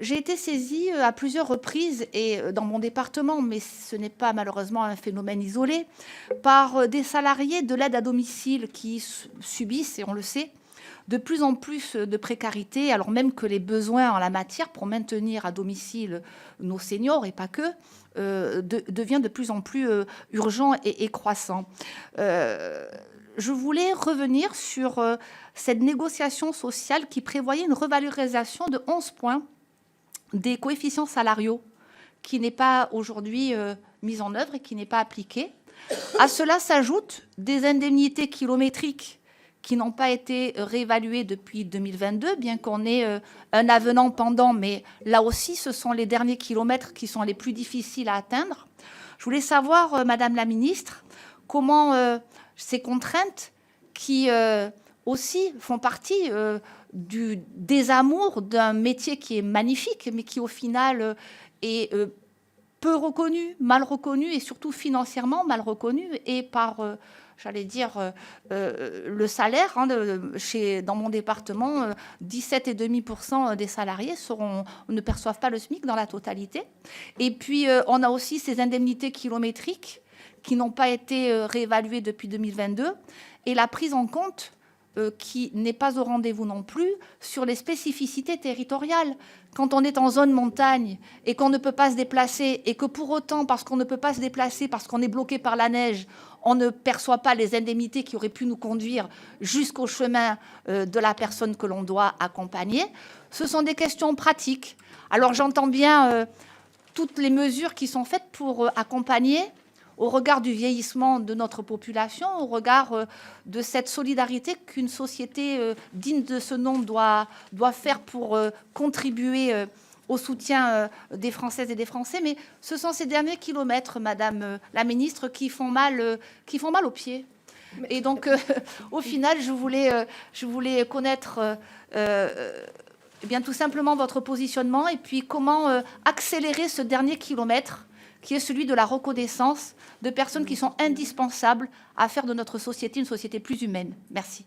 J'ai été saisie à plusieurs reprises et dans mon département, mais ce n'est pas malheureusement un phénomène isolé, par des salariés de l'aide à domicile qui subissent, et on le sait, de plus en plus de précarité, alors même que les besoins en la matière pour maintenir à domicile nos seniors, et pas que, devient de plus en plus urgent et croissant. Je voulais revenir sur cette négociation sociale qui prévoyait une revalorisation de 11 points des coefficients salariaux qui n'est pas aujourd'hui mise en œuvre et qui n'est pas appliquée. À cela s'ajoutent des indemnités kilométriques qui n'ont pas été réévaluées depuis 2022, bien qu'on ait un avenant pendant, mais là aussi, ce sont les derniers kilomètres qui sont les plus difficiles à atteindre. Je voulais savoir, Madame la Ministre, comment ces contraintes qui aussi font partie du désamour d'un métier qui est magnifique, mais qui au final est peu reconnu, mal reconnu et surtout financièrement mal reconnu et par, j'allais dire, le salaire. Dans mon département, 17,5% des salariés ne perçoivent pas le SMIC dans la totalité. Et puis, on a aussi ces indemnités kilométriques qui n'ont pas été réévaluées depuis 2022 et la prise en compte qui n'est pas au rendez-vous non plus sur les spécificités territoriales. Quand on est en zone montagne et qu'on ne peut pas se déplacer et que pour autant, parce qu'on ne peut pas se déplacer, parce qu'on est bloqué par la neige, on ne perçoit pas les indemnités qui auraient pu nous conduire jusqu'au chemin de la personne que l'on doit accompagner, ce sont des questions pratiques. Alors j'entends bien toutes les mesures qui sont faites pour accompagner au regard du vieillissement de notre population, au regard de cette solidarité qu'une société digne de ce nom doit faire pour contribuer au soutien des Françaises et des Français. Mais ce sont ces derniers kilomètres, Madame la Ministre, qui font mal aux pieds. Et donc, au final, je voulais connaître eh bien, tout simplement votre positionnement et puis comment accélérer ce dernier kilomètre qui est celui de la reconnaissance de personnes qui sont indispensables à faire de notre société une société plus humaine. Merci.